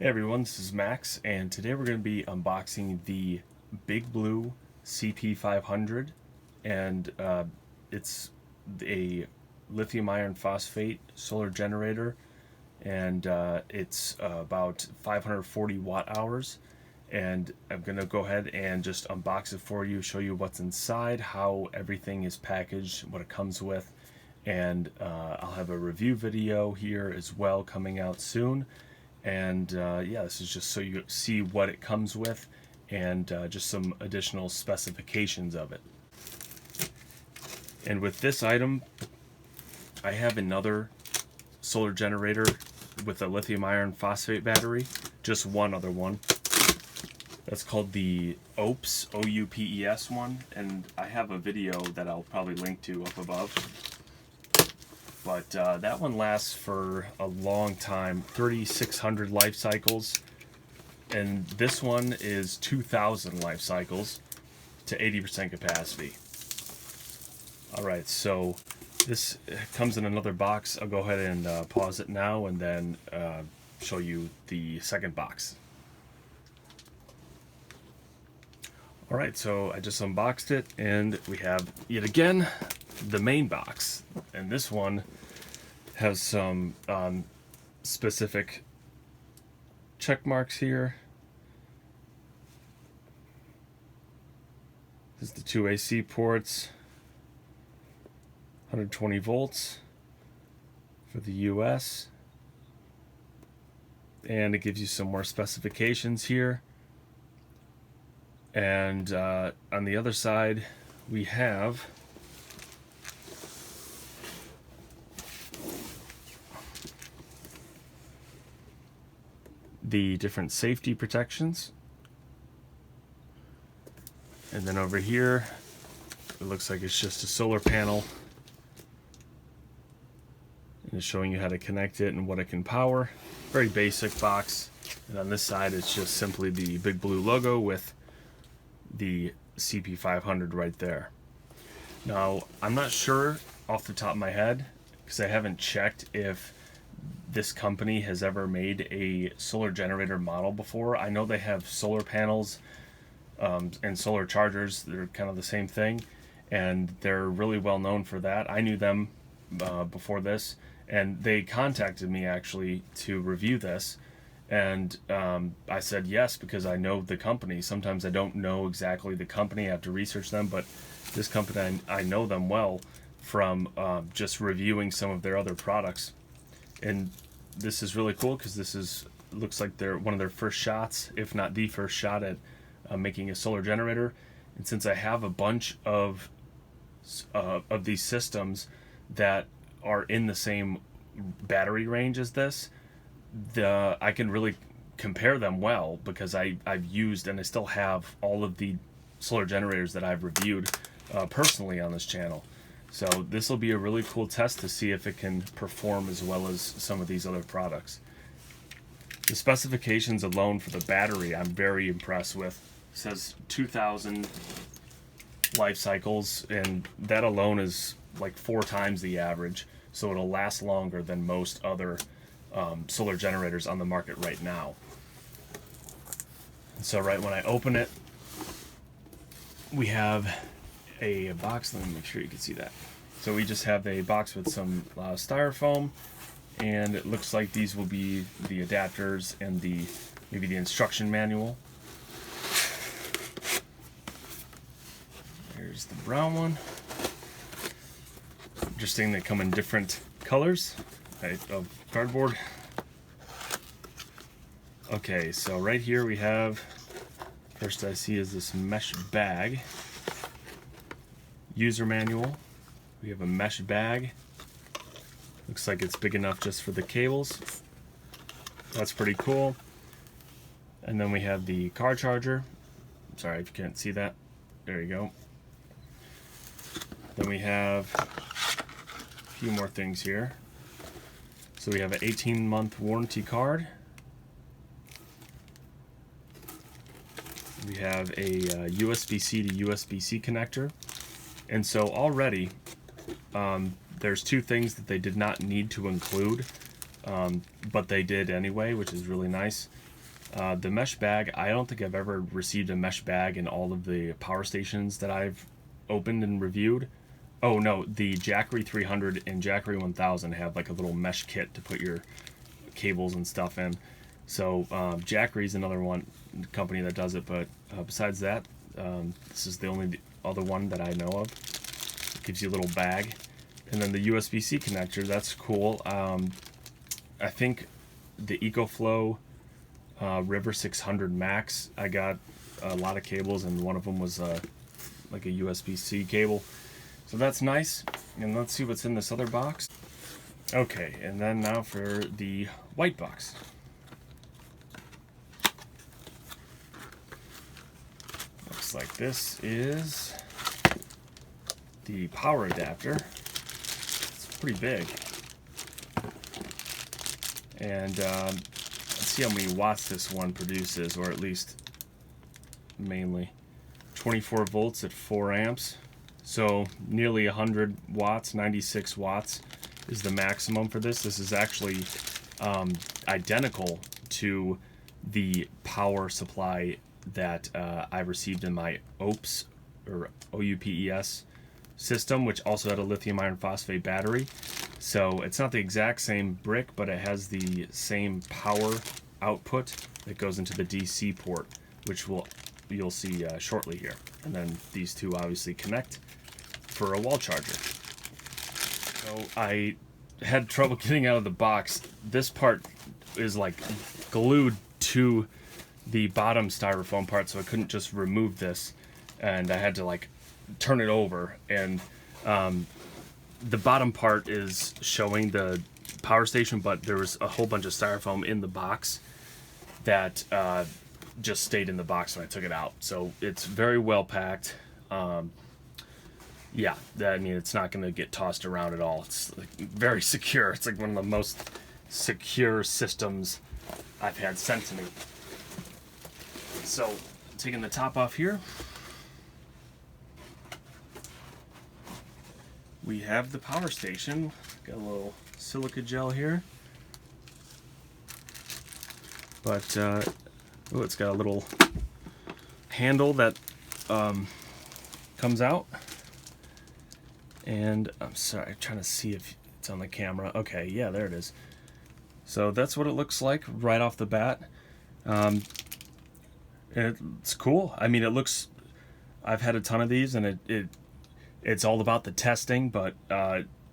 Hey everyone, this is Max, and today we're going to be unboxing the BigBlue CP500, and it's a lithium-ion phosphate solar generator, and it's about 540 watt hours. And I'm going to go ahead and just unbox it for you, show you what's inside, how everything is packaged, what it comes with, and I'll have a review video here as well coming out soon. And yeah, this is just so you see what it comes with and just some additional specifications of it. And with this item, I have another solar generator with a lithium iron phosphate battery, just one other one. That's called the OUPES, O-U-P-E-S one, and I have a video that I'll probably link to up above. But that one lasts for a long time, 3,600 life cycles, and this one is 2,000 life cycles to 80% capacity. Alright, so this comes in another box. I'll go ahead and pause it now and then show you the second box. Alright, so I just unboxed it, and we have, yet again, the main box. And this one has some specific check marks here. This is the two AC ports, 120 volts for the US. And it gives you some more specifications here. And on the other side, we have the different safety protections. And then over here, it looks like it's just a solar panel. And it's showing you how to connect it and what it can power. Very basic box. And on this side, it's just simply the BigBlue logo with the CP500 right there. Now, I'm not sure off the top of my head, because I haven't checked if this company has ever made a solar generator model before. I know they have solar panels and solar chargers. They're kind of the same thing, and they're really well known for that. I knew them before this, and they contacted me actually to review this. And I said yes, because I know the company. Sometimes I don't know exactly the company. I have to research them, but this company, I know them well from just reviewing some of their other products. And this is really cool because this looks like they're one of their first shots, if not the first shot at making a solar generator. And since I have a bunch of these systems that are in the same battery range as this, I can really compare them well, because I've used and I still have all of the solar generators that I've reviewed personally on this channel. So this will be a really cool test to see if it can perform as well as some of these other products. The specifications alone for the battery I'm very impressed with. It says 2,000 life cycles, and that alone is like 4 times the average, so it'll last longer than most other solar generators on the market right now. And so right when I open it, we have a box. Let me make sure you can see that. So we just have a box with some styrofoam, and it looks like these will be the adapters and maybe the instruction manual. There's the brown one. Interesting, they come in different colors of cardboard. Okay, so right here we have, first I see is this mesh bag. User manual. We have a mesh bag. Looks like it's big enough just for the cables. That's pretty cool. And then we have the car charger. Sorry if you can't see that. There you go. Then we have a few more things here. So we have an 18-month warranty card. We have a USB-C to USB-C connector. And so already there's 2 things that they did not need to include, but they did anyway, which is really nice. The mesh bag, I don't think I've ever received a mesh bag in all of the power stations that I've opened and reviewed. Oh no, the Jackery 300 and Jackery 1000 have like a little mesh kit to put your cables and stuff in. So Jackery is another company that does it, but besides that, this is the only other one that I know of. It gives you a little bag. And then the USB-C connector, that's cool. I think the EcoFlow River 600 Max, I got a lot of cables, and one of them was like a USB-C cable. So that's nice. And let's see what's in this other box. Okay, and then now for the white box. Looks like this is the power adapter. It's pretty big. And let's see how many watts this one produces, or at least mainly. 24 volts at 4 amps. So nearly 100 watts, 96 watts is the maximum for this. This is actually identical to the power supply that I received in my OPS, or OUPES system, which also had a lithium iron phosphate battery. So it's not the exact same brick, but it has the same power output that goes into the DC port, which you'll see shortly here. And then these two obviously connect for a wall charger. So I had trouble getting out of the box. This part is like glued to the bottom styrofoam part, so I couldn't just remove this, and I had to like turn it over. And the bottom part is showing the power station, but there was a whole bunch of styrofoam in the box that just stayed in the box when I took it out. So it's very well packed. Yeah, I mean, it's not going to get tossed around at all. It's like very secure. It's like one of the most secure systems I've had sent to me. So, taking the top off here, we have the power station. Got a little silica gel here. But, oh, it's got a little handle that comes out. And I'm sorry, I'm trying to see if it's on the camera. Okay, yeah, there it is. So that's what it looks like right off the bat. It's cool. I mean, it looks, I've had a ton of these, and it's all about the testing, but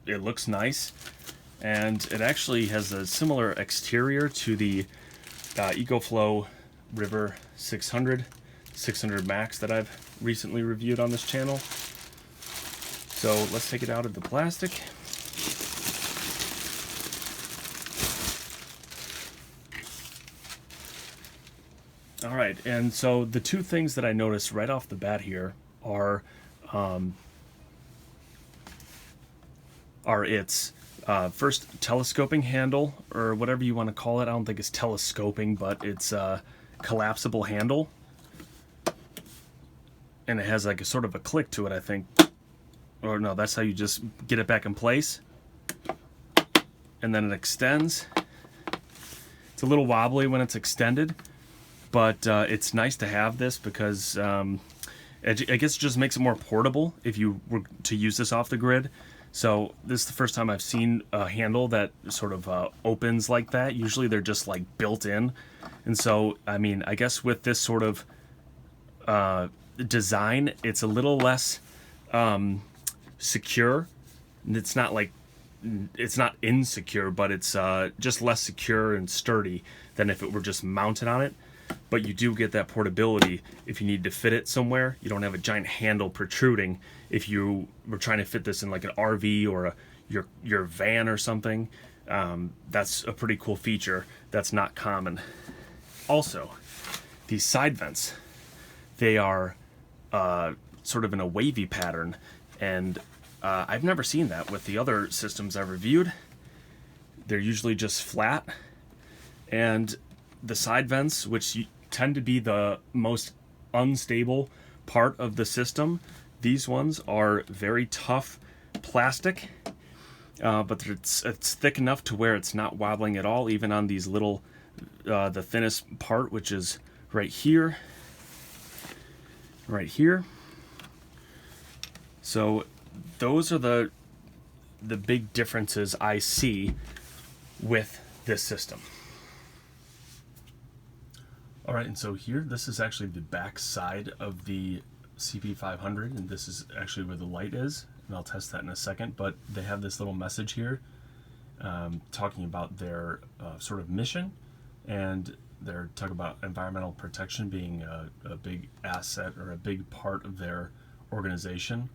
it looks nice. And it actually has a similar exterior to the EcoFlow River 600 Max that I've recently reviewed on this channel. So let's take it out of the plastic. All right, and so the two things that I noticed right off the bat here are its first telescoping handle, or whatever you want to call it. I don't think it's telescoping, but it's a collapsible handle, and it has like a sort of a click to it, I think. Or no, that's how you just get it back in place. And then it extends. It's a little wobbly when it's extended, but it's nice to have this because I guess it just makes it more portable if you were to use this off the grid. So this is the first time I've seen a handle that sort of opens like that. Usually they're just like built in. And so, I mean, I guess with this sort of design, it's a little less secure. It's not like, it's not insecure, but it's just less secure and sturdy than if it were just mounted on it. But you do get that portability if you need to fit it somewhere. You don't have a giant handle protruding if you were trying to fit this in like an RV or your van or something. That's a pretty cool feature that's not common. Also, these side vents, they are sort of in a wavy pattern, and I've never seen that with the other systems I've reviewed. They're usually just flat, and the side vents, which tend to be the most unstable part of the system, these ones are very tough plastic, but it's thick enough to where it's not wobbling at all, even on these little the thinnest part, which is right here, right here. So those are the big differences I see with this system. All right, and so here, this is actually the back side of the CP500, and this is actually where the light is, and I'll test that in a second, but they have this little message here talking about their sort of mission, and they're talking about environmental protection being a big asset or a big part of their organization,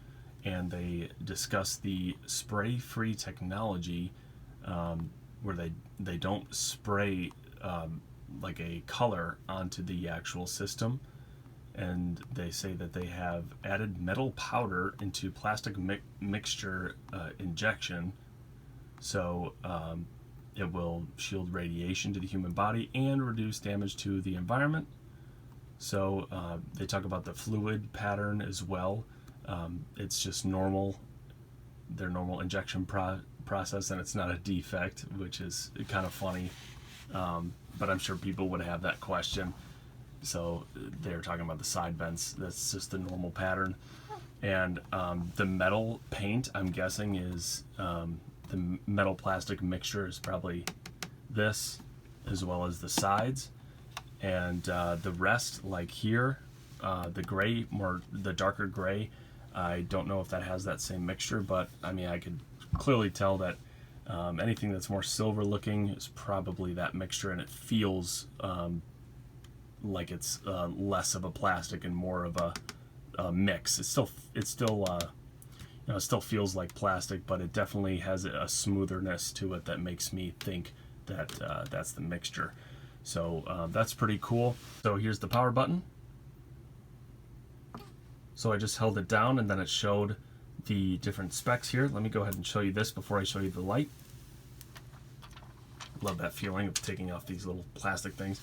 and they discuss the spray-free technology where they don't spray like a color onto the actual system, and they say that they have added metal powder into plastic mixture injection, so it will shield radiation to the human body and reduce damage to the environment. So they talk about the fluid pattern as well. It's just normal, their normal injection process, and it's not a defect, which is kind of funny. But I'm sure people would have that question. So they're talking about the side vents. That's just the normal pattern. And the metal paint, I'm guessing, is the metal plastic mixture is probably this, as well as the sides. And the rest, like here, the gray, the darker gray, I don't know if that has that same mixture, but I mean, I could clearly tell that anything that's more silver looking is probably that mixture, and it feels like it's less of a plastic and more of a mix. It still it still feels like plastic, but it definitely has a smoothness to it that makes me think that that's the mixture. So that's pretty cool. So here's the power button. So I just held it down, and then it showed the different specs here. Let me go ahead and show you this before I show you the light. Love that feeling of taking off these little plastic things.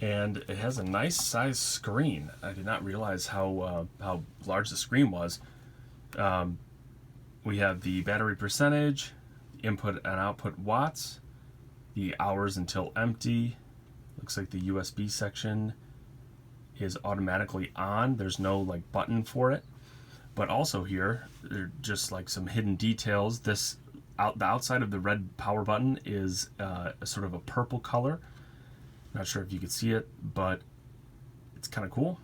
And it has a nice size screen. I did not realize how large the screen was. We have the battery percentage, input and output watts, the hours until empty. Looks like the USB section is automatically on. There's no like button for it. But also here, there are just like some hidden details. The outside of the red power button is a sort of a purple color. Not sure if you can see it, but it's kind of cool.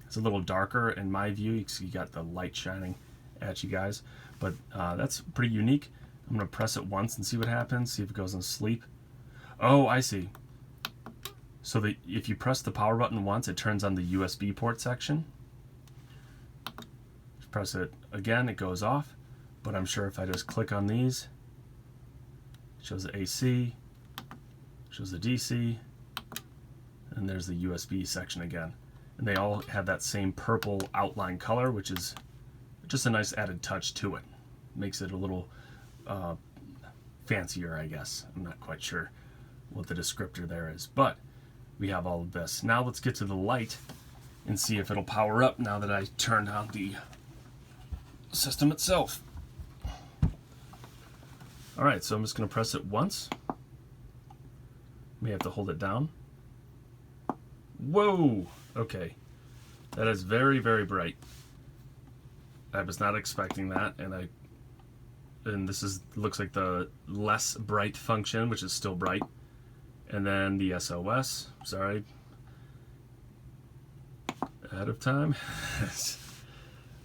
It's a little darker in my view. You got the light shining at you guys, but that's pretty unique. I'm gonna press it once and see what happens. See if it goes in sleep. Oh, I see. So if you press the power button once, it turns on the USB port section. Press it again, it goes off. But I'm sure if I just click on these, it shows the AC, shows the DC, and there's the USB section again. And they all have that same purple outline color, which is just a nice added touch to it. Makes it a little fancier, I guess. I'm not quite sure what the descriptor there is, but we have all of this. Now let's get to the light and see if it'll power up now that I turned on the system itself. Alright, so I'm just going to press it once. May have to hold it down. Whoa! Okay. That is very, very bright. I was not expecting that, and this looks like the less bright function, which is still bright. And then the SOS, sorry, ahead of time.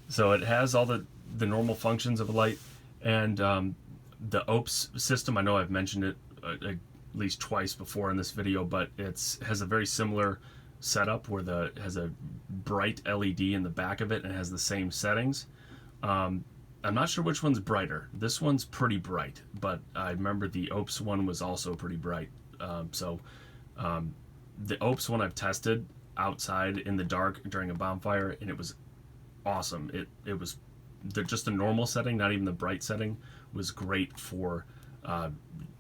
So it has all the normal functions of a light, and the OPS system, I know I've mentioned it at least twice before in this video, but it has a very similar setup where it has a bright LED in the back of it and has the same settings. I'm not sure which one's brighter. This one's pretty bright, but I remember the OPS one was also pretty bright. The OPS one I've tested outside in the dark during a bonfire, and it was awesome. It was just the normal setting, not even the bright setting, was great for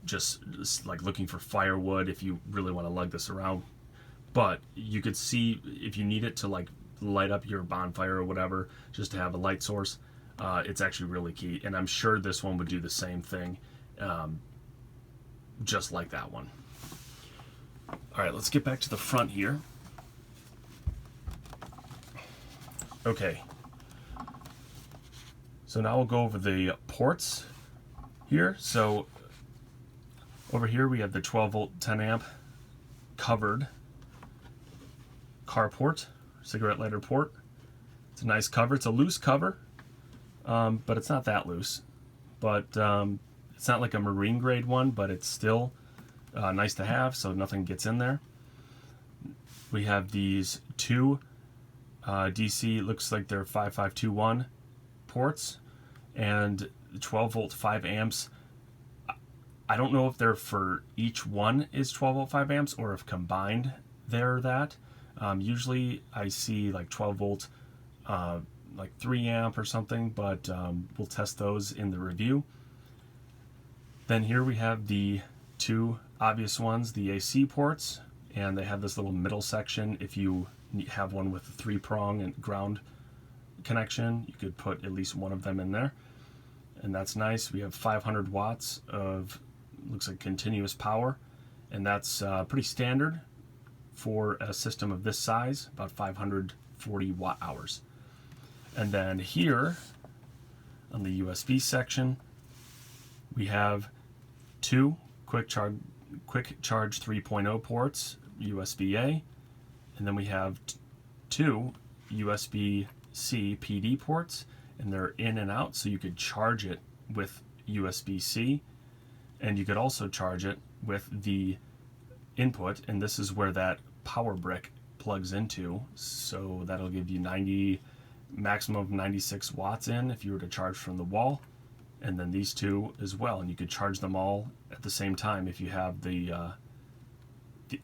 just like looking for firewood if you really want to lug this around. But you could see if you need it to like light up your bonfire or whatever, just to have a light source, it's actually really key. And I'm sure this one would do the same thing, just like that one. All right, let's get back to the front here. Okay. So now we'll go over the ports here. So over here we have the 12 volt 10 amp covered car port, cigarette lighter port. It's a nice cover. It's a loose cover, but it's not that loose. But it's not like a marine grade one, but it's still nice to have, so nothing gets in there. We have these two DC, looks like they're 5521 ports, and 12 volt 5 amps. I don't know if they're for each one is 12 volt 5 amps or if combined they're that. Usually I see like 12 volt like 3 amp or something, but we'll test those in the review. Then here we have the two obvious ones, the AC ports, and they have this little middle section. If you have one with a 3-prong and ground connection, you could put at least one of them in there, and that's nice. We have 500 watts of, looks like, continuous power, and that's pretty standard for a system of this size, about 540 watt hours. And then here on the USB section, we have two quick charge 3.0 ports, USB-A, and then we have two USB-C PD ports, and they're in and out, so you could charge it with USB-C, and you could also charge it with the input, and this is where that power brick plugs into, so that'll give you maximum of 96 watts in if you were to charge from the wall, and then these two as well, and you could charge them all at the same time if you have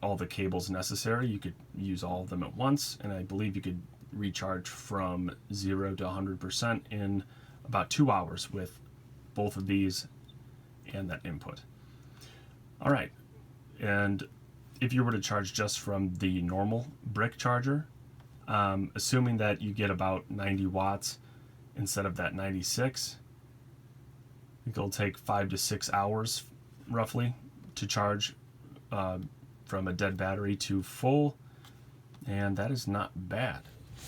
all the cables necessary. You could use all of them at once, and I believe you could recharge from 0 to 100% in about 2 hours with both of these and that input. All right, and if you were to charge just from the normal brick charger, assuming that you get about 90 watts instead of that 96, I think it'll take 5 to 6 hours roughly to charge from a dead battery to full, and that is not bad.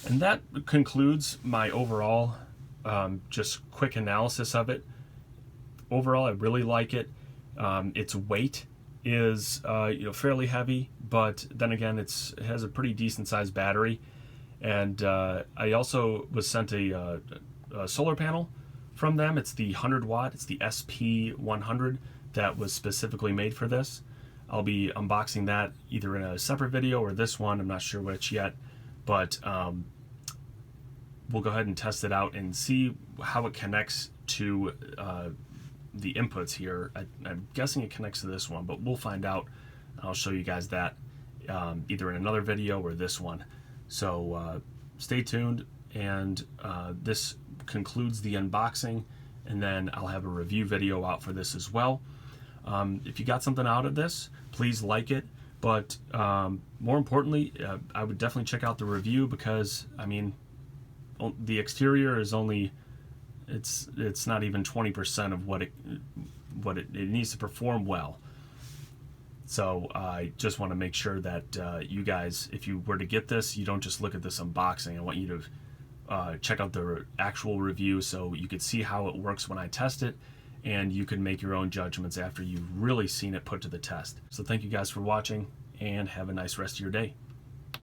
And that concludes my overall just quick analysis of it. Overall, I really like it. Its weight is fairly heavy, but then again, it has a pretty decent sized battery. And I also was sent a solar panel from them. It's the 100 watt, it's the SP100 that was specifically made for this. I'll be unboxing that either in a separate video or this one, I'm not sure which yet, but we'll go ahead and test it out and see how it connects to the inputs here. I'm guessing it connects to this one, but we'll find out. I'll show you guys that either in another video or this one. So stay tuned, and this concludes the unboxing, and then I'll have a review video out for this as well. If you got something out of this, please like it, but more importantly, I would definitely check out the review, because I mean, the exterior is only, it's not even 20% of what it needs to perform well. So I just want to make sure that you guys, if you were to get this, you don't just look at this unboxing. I want you to check out the actual review so you could see how it works when I test it, and you can make your own judgments after you've really seen it put to the test. So thank you guys for watching, and have a nice rest of your day.